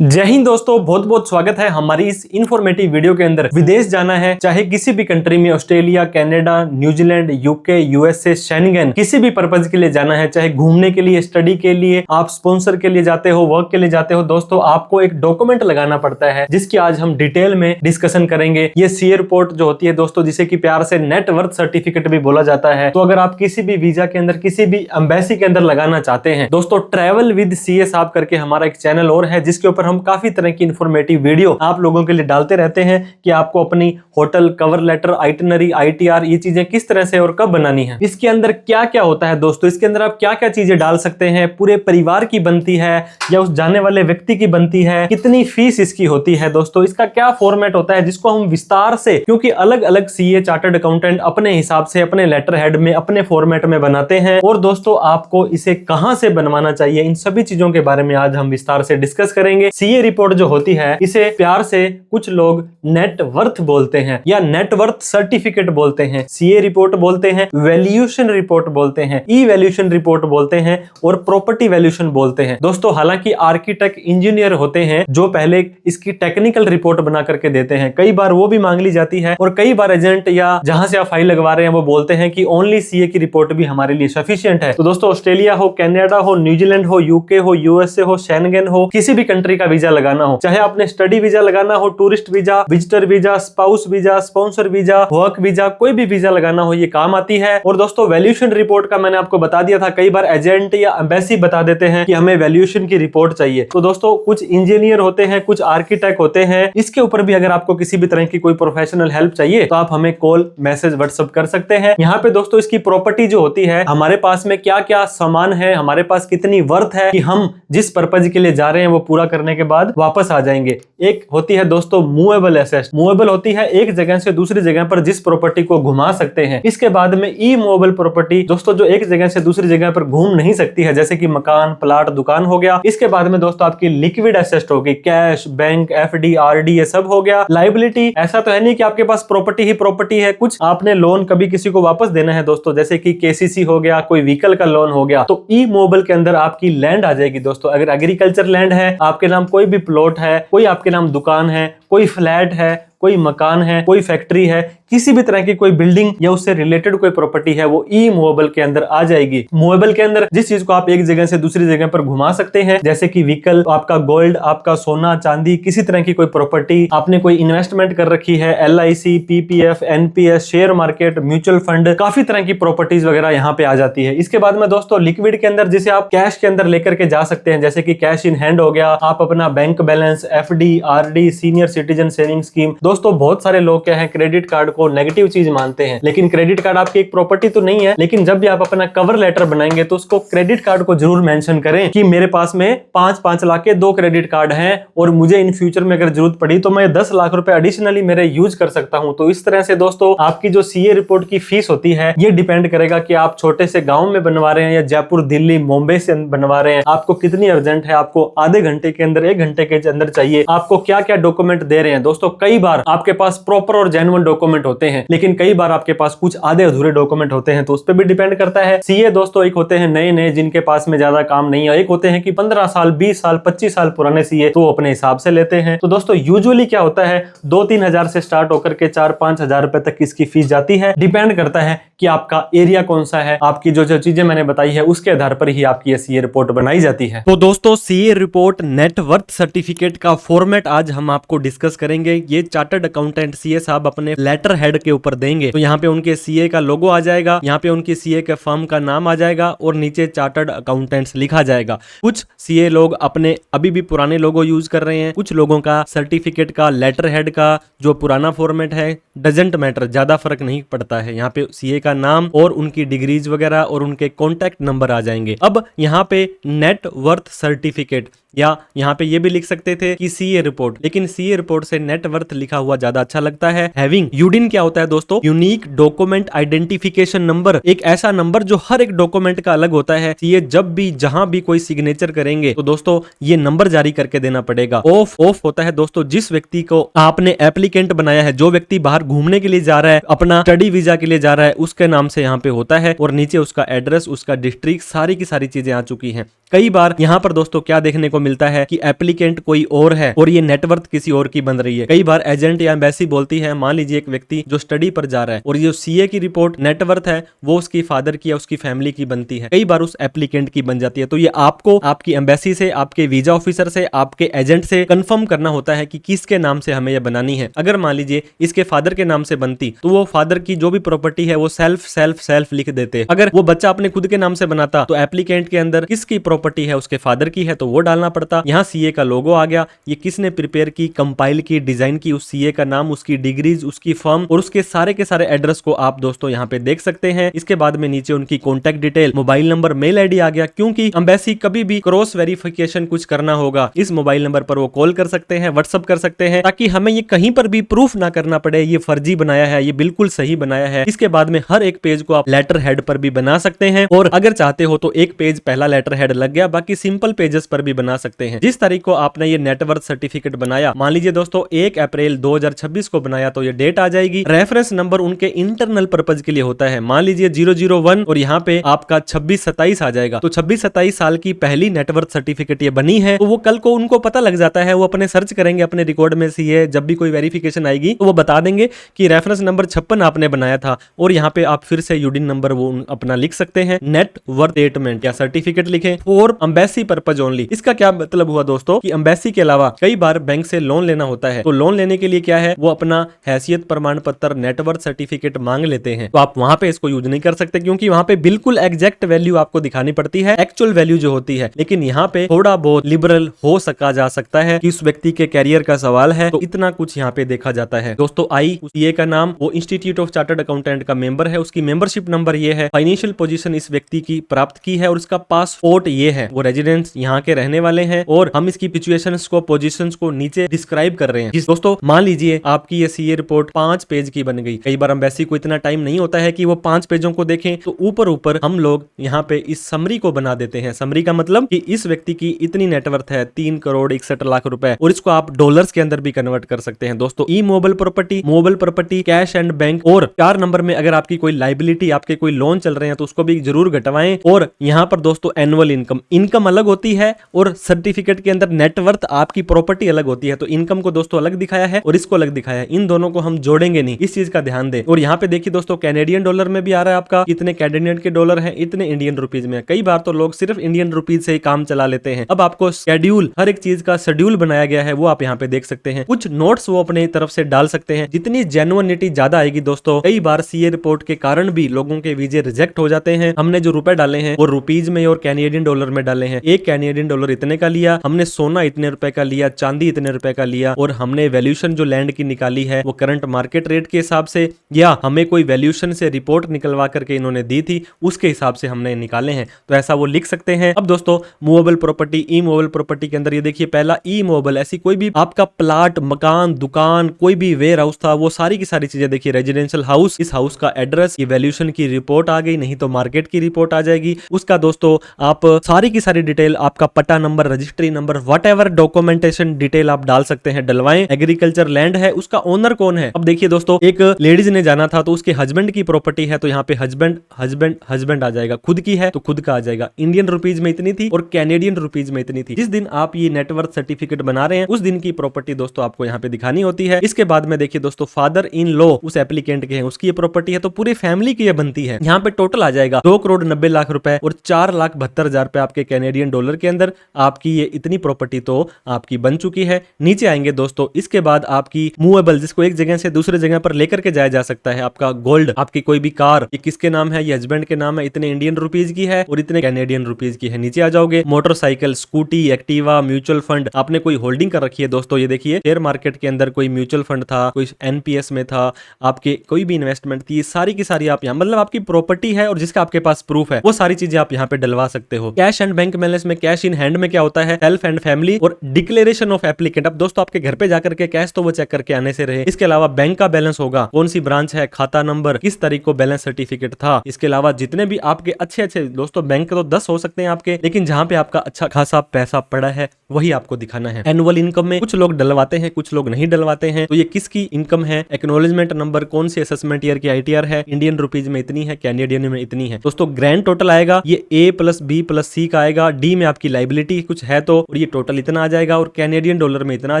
जय हिंद दोस्तों, बहुत बहुत स्वागत है हमारी इस इंफॉर्मेटिव वीडियो के अंदर। विदेश जाना है, चाहे किसी भी कंट्री में, Australia, Canada, New Zealand, UK, USA, Schengen, किसी भी पर्पज के लिए जाना है, चाहे घूमने के लिए, स्टडी के लिए, आप स्पॉन्सर के लिए जाते हो, वर्क के लिए जाते हो, दोस्तों आपको एक डॉक्यूमेंट लगाना पड़ता है जिसकी आज हम डिटेल में डिस्कशन करेंगे। ये सीए रिपोर्ट जो होती है दोस्तों, जिसे कि प्यार से नेट वर्थ सर्टिफिकेट भी बोला जाता है। तो अगर आप किसी भी वीजा के अंदर, किसी भी एम्बेसी के अंदर लगाना चाहते हैं दोस्तों, ट्रैवल विद सीए साहब करके हमारा एक चैनल और है जिसके ऊपर हम काफी तरह की इंफॉर्मेटिव वीडियो आप लोगों के लिए डालते रहते हैं कि आपको अपनी hotel cover letter, itinerary, ITR, ये चीजें किस तरह से और कब बनानी है, इसके अंदर क्या क्या होता है दोस्तों, इसके अंदर आप क्या क्या चीजें डाल सकते हैं, पूरे परिवार की बनती है या उस जाने वाले व्यक्ति की बनती है, कितनी फीस इसकी होती है दोस्तों, इसका क्या फॉर्मेट होता है, जिसको हम विस्तार से, क्योंकि अलग अलग सीए चार्टर्ड अकाउंटेंट अपने हिसाब से अपने लेटर हेड में अपने फॉर्मेट में बनाते हैं। और दोस्तों आपको इसे कहां से बनवाना चाहिए, इन सभी चीजों के बारे में आज हम विस्तार से डिस्कस करेंगे। सीए रिपोर्ट जो होती है इसे प्यार से कुछ लोग नेट वर्थ बोलते हैं या नेट वर्थ सर्टिफिकेट बोलते हैं, सीए रिपोर्ट बोलते हैं, वैल्यूएशन रिपोर्ट बोलते हैं, ई वैल्यूएशन रिपोर्ट बोलते हैं और प्रॉपर्टी वैल्यूएशन बोलते हैं। दोस्तों हालांकि आर्किटेक्ट, इंजीनियर होते हैं जो पहले इसकी टेक्निकल रिपोर्ट बना करके देते हैं, कई बार वो भी मांग ली जाती है और कई बार एजेंट या जहां से आप फाइल लगवा रहे हैं वो बोलते हैं कि ओनली सीए की रिपोर्ट भी हमारे लिए सफिशिएंट है। तो दोस्तों ऑस्ट्रेलिया हो, कनाडा हो, न्यूजीलैंड हो, यूके हो, यूएसए हो, शेंगन हो, किसी भी कंट्री का वीजा लगाना हो, चाहे आपने स्टडी वीजा लगाना हो, tourist visa, visitor visa, spouse visa, sponsor visa, work visa, कोई भी वीजा लगाना हो, ये काम आती है। और दोस्तों वैल्यूएशन रिपोर्ट का मैंने आपको बता दिया था, कई बार एजेंट या एम्बेसी बता देते हैं कि हमें वैल्यूएशन की रिपोर्ट चाहिए। तो दोस्तों कुछ इंजीनियर होते हैं, कुछ आर्किटेक्ट होते हैं, इसके ऊपर भी अगर आपको किसी भी तरह की कोई प्रोफेशनल हेल्प चाहिए तो आप हमें कॉल, मैसेज, व्हाट्सएप कर सकते हैं। यहाँ पे दोस्तों इसकी प्रॉपर्टी जो होती है, हमारे पास में क्या क्या सामान है, हमारे पास कितनी वर्थ है कि हम जिस पर्पज के लिए जा रहे हैं वो पूरा करने के बाद वापस आ जाएंगे। एक होती है दोस्तों मूवेबल एसेट, मूवेबल होती है एक जगह से दूसरी जगह पर जिस प्रॉपर्टी को घुमा सकते हैं। इसके बाद में ई मूवेबल प्रॉपर्टी दोस्तों, जो एक जगह से दूसरी जगह पर घूम नहीं सकती है, जैसे कि मकान, प्लाट, दुकान हो गया। इसके बाद में दोस्तों आपकी लिक्विड एसेट होगी, कैश, बैंक, एफडी, आरडी, ये सब हो गया। लायबिलिटी, ऐसा तो है नहीं कि आपके पास प्रॉपर्टी ही प्रॉपर्टी है, कुछ आपने लोन कभी किसी को वापस देना है दोस्तों, जैसे कि केसीसी हो गया, कोई व्हीकल का लोन हो गया, तो ई मूवेबल के अंदर आपकी लैंड आ जाएगी दोस्तों। अगर एग्रीकल्चर लैंड है, आपके नाम कोई भी प्लॉट है, कोई आपके नाम दुकान है, कोई फ्लैट है, कोई मकान है, कोई फैक्ट्री है, किसी भी तरह की कोई बिल्डिंग या उससे रिलेटेड कोई प्रॉपर्टी है, वो ई मूवेबल के अंदर आ जाएगी। मूवेबल के अंदर जिस चीज को आप एक जगह से दूसरी जगह पर घुमा सकते हैं, जैसे कि व्हीकल, आपका गोल्ड, आपका सोना चांदी, किसी तरह की कोई प्रॉपर्टी, आपने कोई इन्वेस्टमेंट कर रखी है, LIC, PPF, NPS, share market, mutual fund, काफी तरह की प्रॉपर्टीज वगैरह यहाँ पे आ जाती है। इसके बाद में दोस्तों लिक्विड के अंदर जिसे आप कैश के अंदर लेकर के जा सकते हैं, जैसे कि कैश इन हैंड हो गया, आप अपना bank balance, FD, RD, senior citizen saving scheme. दोस्तों बहुत सारे लोग क्या है, क्रेडिट कार्ड को नेगेटिव चीज मानते हैं, लेकिन क्रेडिट कार्ड आपकी एक प्रॉपर्टी तो नहीं है। लेकिन जब भी आप अपना कवर लेटर बनाएंगे तो उसको क्रेडिट कार्ड को जरूर मेंशन करें कि मेरे पास में 5-5 लाख के 2 क्रेडिट कार्ड हैं और मुझे इन फ्यूचर में अगर जरूरत पड़ी तो मैं 10 लाख रुपए एडिशनली मेरे यूज कर सकता हूं। तो इस तरह से दोस्तों आपकी जो सीए रिपोर्ट की फीस होती है, ये डिपेंड करेगा कि आप छोटे से गांव में बनवा रहे हैं या जयपुर, दिल्ली, मुंबई से बनवा रहे हैं, आपको कितनी अर्जेंट है, आपको आधे घंटे के अंदर, 1 घंटे के अंदर चाहिए, आपको क्या क्या डॉक्यूमेंट दे रहे हैं। दोस्तों कई बार आपके पास प्रॉपर और जेन्युइन डॉक्यूमेंट होते हैं, लेकिन कई बार आपके पास कुछ आधे अधूरे डॉक्यूमेंट होते हैं, तो उस पर भी डिपेंड करता है। सीए दोस्तों एक होते हैं नए नए जिनके पास में ज्यादा काम नहीं है, एक होते हैं कि 15 साल, 20 साल, 25 साल पुराने सीए, तो अपने हिसाब से लेते हैं। तो दोस्तों यूजुअली क्या होता है, 2-3 हजार से स्टार्ट होकर के 4-5 हजार रुपए तक इसकी फीस जाती है। डिपेंड करता है कि आपका एरिया कौन सा है, आपकी जो जो चीजें मैंने बताई है उसके आधार पर ही आपकी ये सीए रिपोर्ट बनाई जाती है। तो दोस्तों CA report net worth certificate का फॉर्मेट आज हम आपको डिस्कस करेंगे। ये चार्टर्ड अकाउंटेंट सीए साहब अपने लेटर हेड के ऊपर देंगे, तो यहाँ पे उनके सीए का लोगो आ जाएगा, यहाँ पे उनके सीए के फर्म का नाम आ जाएगा और नीचे चार्टर्ड अकाउंटेंट्स लिखा जाएगा। कुछ सीए लोग अपने अभी भी पुराने लोगो यूज कर रहे हैं, कुछ लोगों का सर्टिफिकेट का लेटर हेड का जो पुराना फॉर्मेट है, डजेंट मैटर, ज्यादा फर्क नहीं पड़ता है। यहाँ पे सीए का नाम और उनकी डिग्रीज वगैरह और उनके कॉन्टैक्ट नंबर आ जाएंगे। अब यहाँ पे नेट वर्थ सर्टिफिकेट या यहाँ पे ये भी लिख सकते थे कि सीए रिपोर्ट, लेकिन सीए रिपोर्ट से नेट वर्थ लिखा हुआ ज्यादा अच्छा लगता है। हैविंग यूडिन यूडीएन क्या होता है दोस्तों? यूनिक डॉक्यूमेंट आइडेंटिफिकेशन नंबर, एक ऐसा नंबर जो हर एक डॉक्यूमेंट का अलग होता है। ये जब भी जहां भी कोई सिग्नेचर करेंगे तो दोस्तों ये नंबर जारी करके देना पड़ेगा। ऑफ होता है दोस्तों जिस व्यक्ति को आपने एप्लीकेंट बनाया है, जो व्यक्ति बाहर घूमने के लिए जा रहा है, अपना स्टडी वीजा के लिए जा रहा है, उसके नाम से यहाँ पे होता है और नीचे उसका एड्रेस, उसका डिस्ट्रिक्ट, सारी की सारी चीजें आ चुकी हैं। कई बार यहाँ पर दोस्तों क्या देखने को मिलता है कि एप्लीकेंट कोई और है और ये नेटवर्थ किसी और की बन रही है। कई बार एजेंट या एम्बेसी बोलती है, मान लीजिए एक व्यक्ति जो स्टडी पर जा रहा है और ये सीए की रिपोर्ट नेटवर्थ है वो उसकी फादर की या उसकी फैमिली की बनती है, कई बार उस एप्लीकेंट की बन जाती है। तो ये आपको आपकी एम्बेसी से, आपके वीजा ऑफिसर से, आपके एजेंट से कंफर्म करना होता है कि किसके नाम से हमें यह बनानी है। अगर मान लीजिए इसके फादर के नाम से बनती तो वो फादर की जो भी प्रॉपर्टी है वो सेल्फ लिख देते। अगर वो बच्चा अपने खुद के नाम से बनाता तो एप्लीकेंट के अंदर किसकी प्रॉपर्टी है, उसके फादर की है तो वो डालना पड़ता। यहाँ सीए का लोगो आ गया, ये किसने प्रिपेयर की, कंपाइल की, डिजाइन की, उस सीए का नाम, उसकी डिग्रीज, उसकी फर्म और उसके सारे के सारे एड्रेस को आप दोस्तों यहाँ पे देख सकते हैं। इसके बाद में नीचे उनकी contact detail, mobile number, mail ID आ गया, क्योंकि एम्बेसी कभी भी क्रॉस वेरिफिकेशन कुछ करना होगा इस मोबाइल नंबर पर वो कॉल कर सकते हैं, व्हाट्सएप कर सकते हैं, ताकि हमें ये कहीं पर भी प्रूफ ना करना पड़े ये फर्जी बनाया है, ये बिल्कुल सही बनाया है। इसके बाद में हर एक पेज को आप लेटर हेड पर भी बना सकते हैं और अगर चाहते हो तो एक पेज पहला लेटर हेड लग गया, बाकी सिंपल पेजेस पर भी बना सकते हैं। जिस तारीख को आपने ये नेटवर्थ सर्टिफिकेट बनाया, मान लीजिए दोस्तों 1 अप्रैल 2026 को बनाया तो ये डेट आ जाएगी। रेफरेंस नंबर उनके इंटरनल पर्पज के लिए होता है, मान लीजिए 001 और यहाँ पे आपका 2627 आ जाएगा। तो 2627 साल की पहली नेटवर्थ सर्टिफिकेट ये बनी है, तो वो कल को उनको पता लग जाता है, वो अपने सर्च करेंगे अपने रिकॉर्ड में से, ये जब भी कोई वेरिफिकेशन आएगी तो वो बता देंगे कि रेफरेंस नंबर 56 आपने बनाया था और यहाँ पे आप फिर से यूडीन नंबर वो अपना लिख सकते हैं। नेट वर्थ स्टेटमेंट या सर्टिफिकेट लिखें फॉर एम्बेसी पर्पज ओनली। इसका क्या मतलब हुआ दोस्तों कि एम्बेसी के अलावा कई बार बैंक से लोन लेना होता है, तो लोन लेने के लिए क्या है, वो अपना हैसियत प्रमाण पत्र, नेटवर्थ सर्टिफिकेट मांग लेते हैं। तो आप वहां पे इसको यूज नहीं कर सकते, क्योंकि वहां पे बिल्कुल एग्जैक्ट वैल्यू आपको दिखानी पड़ती है, एक्चुअल वैल्यू जो होती है। लेकिन यहाँ पे थोड़ा बहुत लिबरल हो सका जा सकता है कि उस व्यक्ति के कैरियर का सवाल है, तो इतना कुछ यहाँ पे देखा जाता है। दोस्तों ICA का नाम, वो इंस्टीट्यूट ऑफ चार्टर्ड अकाउंटेंट का मेंबर है, उसकी मेंबरशिप नंबर ये है, फाइनेंशियल पोजीशन इस व्यक्ति की प्राप्त की है और इसका पासपोर्ट ये है, वो रेजिडेंस यहाँ के रहने वाले हैं और हम इसकी सिचुएशंस को, पोजीशंस को नीचे डिस्क्राइब कर रहे हैं। दोस्तों मान लीजिए आपकी ये सीए रिपोर्ट 5 पेज की बन गई। कई बार एम्बेसी को इतना टाइम नहीं होता है कि वो 5 पेजों को देखें, तो ऊपर हम लोग यहाँ पे इस समरी को बना देते हैं। समरी का मतलब कि इस व्यक्ति की इतनी नेटवर्थ है 3 करोड़ 61 लाख रुपए, और इसको आप डॉलर्स के अंदर भी कन्वर्ट कर सकते हैं। दोस्तों immovable property, movable property, cash and bank, और 4 नंबर में अगर आपकी कोई लाइबिलिटी, आपके कोई लोन चल रहे हैं तो उसको भी जरूर घटवाएं। और यहाँ पर दोस्तों एनुअल इनकम अलग होती है और सर्टिफिकेट के अंदर नेटवर्थ आपकी प्रॉपर्टी अलग होती है, तो इनकम को दोस्तों अलग दिखाया है और इसको अलग दिखाया है, इन दोनों को हम जोड़ेंगे नहीं, इस चीज का ध्यान दें। और यहाँ पे देखिए दोस्तों कैनेडियन डॉलर में भी आ रहा है आपका, इतने कैनेडियन के डॉलर हैं, इतने इंडियन रुपीज में। कई बार तो लोग सिर्फ इंडियन रुपीज से ही काम चला लेते हैं। अब आपको शेड्यूल, हर एक चीज का शेड्यूल बनाया गया है, वो आप यहाँ पे देख सकते हैं। कुछ नोट्स वो अपने तरफ से डाल सकते हैं, जितनी जेन्युइनिटी ज्यादा आएगी दोस्तों। कई बार सीए रिपोर्ट के कारण भी लोगों के वीजे रिजेक्ट हो जाते हैं। हमने जो रुपए डाले हैं वो रुपीज में और कैनेडियन डॉलर में डाले हैं। एक कैनेडियन डॉलर इतने का लिया हमने, सोना इतने रुपए का लिया, चांदी इतने रुपए का लिया, और हमने वैल्यूएशन जो लैंड की निकाली है वो करंट मार्केट रेट के हिसाब से, या हमें कोई वैल्यूएशन से रिपोर्ट निकलवा करके इन्होंने दी थी उसके हिसाब से हमने निकाले हैं, तो ऐसा वो लिख सकते हैं। अब दोस्तों मूवेबल प्रॉपर्टी, ई मूवेबल प्रॉपर्टी के अंदर ये देखिए पहला ई मूवेबल, ऐसी कोई भी आपका प्लाट, मकान, दुकान, कोई भी वेयर हाउस था, वो सारी की सारी चीजें देखिए। रेजिडेंशियल हाउस, इस हाउस का एड्रेस, ये वैल्यूएशन की रिपोर्ट आ गई, नहीं तो मार्केट की रिपोर्ट आ जाएगी। उसका दोस्तों आप सारी की सारी डिटेल, आपका पटा number, registry number, whatever documentation detail आप डाल सकते हैं, डलवाएं। एग्रीकल्चर लैंड है, उसका ओनर कौन है। अब देखिए दोस्तों एक लेडीज ने जाना था तो उसके हस्बैंड की प्रॉपर्टी है, तो यहाँ पे हस्बैंड आ जाएगा, खुद की है तो खुद का आ जाएगा। इंडियन रुपीज में इतनी थी और कैनेडियन रुपीज में इतनी थी। जिस दिन आप ये नेटवर्थ सर्टिफिकेट बना रहे हैं उस दिन की प्रॉपर्टी दोस्तों आपको यहाँ पे दिखानी होती है। इसके बाद में देखिए दोस्तों फादर इन लॉ उस एप्लीकेंट के हैं, उसकी ये प्रॉपर्टी है, तो पूरी फैमिली की ये बनती है। यहाँ पे टोटल आ जाएगा 2 करोड़ 90 लाख रुपए और 4,72,000 रुपए आपके कैनेडियन डॉलर के अंदर। आपकी ये इतनी प्रॉपर्टी तो आपकी बन चुकी है। नीचे आएंगे दोस्तों, इसके बाद आपकी मूवेबल, जिसको एक जगह से दूसरे जगह पर लेकर के जाया जा सकता है, आपका गोल्ड, आपकी कोई भी कार, ये किसके नाम है, ये हस्बैंड के नाम है, इतने इंडियन रुपीज की है और इतने कैनेडियन रुपीज की है। नीचे आ जाओगे, motorcycle, scooty, Activa, mutual fund, आपने कोई होल्डिंग कर रखी है दोस्तों, ये देखिए शेयर मार्केट के अंदर कोई म्यूचुअल फंड था, कोई एनपीएस में था, आपके कोई भी इन्वेस्टमेंट थी, सारी की सारी आप यहाँ, मतलब आपकी प्रॉपर्टी है और जिसका आपके पास प्रूफ है, वो सारी चीजें आप यहाँ पे डलवा सकते हो। कैश एंड बैंक बैलेंस में, कैश इन हैंड में क्या होता है, सेल्फ एंड फैमिली और डिक्लेरेशन ऑफ एप्लीकेंट। अब दोस्तों आपके घर पे जाकर के कैश तो वो चेक करके आने से रहे। इसके अलावा बैंक का बैलेंस होगा, कौन सी ब्रांच है, खाता नंबर, किस तारीख को बैलेंस सर्टिफिकेट था। इसके अलावा जितने भी आपके अच्छे अच्छे दोस्तों बैंक तो 10 हो सकते हैं आपके, लेकिन जहां पे आपका अच्छा खासा पैसा पड़ा है वही आपको दिखाना है। एनुअल इनकम में कुछ लोग डलवाते हैं, कुछ लोग नहीं डलवाते हैं, तो ये किसकी इनकम है, एक्नॉलेजमेंट नंबर, कौन सी असेसमेंट ईयर की ITR है, इंडियन रुपीज में इतनी है, कैनेडियन में इतनी है। दोस्तों ग्रैंड टोटल आएगा ये A+B+C का आएगा, डी में आपकी लाइबिलिटी कुछ है तो, और ये टोटल इतना आ जाएगा, और कैनेडियन डॉलर में इतना आ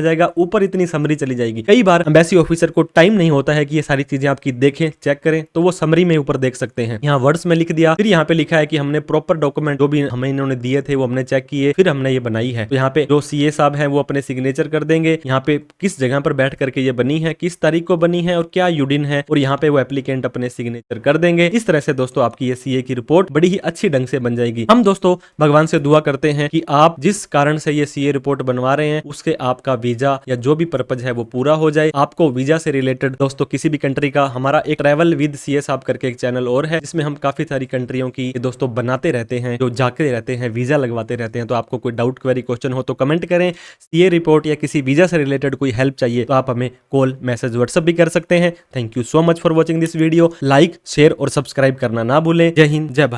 जाएगा, ऊपर इतनी समरी चली जाएगी। कई बार एम्बेसी ऑफिसर को टाइम नहीं होता है कि ये सारी चीजें आपकी देखें, चेक करें, तो वो समरी में ऊपर देख सकते हैं। यहाँ वर्ड्स में लिख दिया, फिर यहाँ पे लिखा है कि हमने प्रॉपर डॉक्यूमेंट जो भी हमें इन्होंने दिए थे वो हमने चेक किए, फिर हमने ये बनाई है। तो यहाँ पे जो CA साहब हैं वो अपने सिग्नेचर कर देंगे, यहाँ पे किस जगह पर बैठ करके ये बनी है, किस तारीख को बनी है और क्या यूडिन है, और यहाँ पे वो एप्लीकेंट अपने सिग्नेचर कर देंगे। इस तरह से दोस्तों आपकी ये CA की रिपोर्ट बड़ी ही अच्छी ढंग से बन जाएगी। हम दोस्तों भगवान से दुआ करते हैं कि आप जिस कारण से ये CA रिपोर्ट बनवा रहे हैं उसके आपका वीजा या जो भी पर्पज है वो पूरा हो जाए। आपको वीजा से रिलेटेड दोस्तों किसी भी कंट्री का, हमारा एक ट्रैवल विद CA साहब करके एक चैनल और है जिसमें हम काफी सारी कंट्रियों की दोस्तों बनाते रहते हैं, जो जाके रहते हैं, वीजा लगवाते रहते हैं। तो आपको कोई डाउट, क्वेरी, क्वेश्चन हो तो कमेंट करें। CA रिपोर्ट या किसी वीजा से रिलेटेड कोई हेल्प चाहिए तो आप हमें कॉल, मैसेज, व्हाट्सएप भी कर सकते हैं। Thank you so much for watching this video. Like, share और सब्सक्राइब करना ना भूलें। जय हिंद, जय भारत।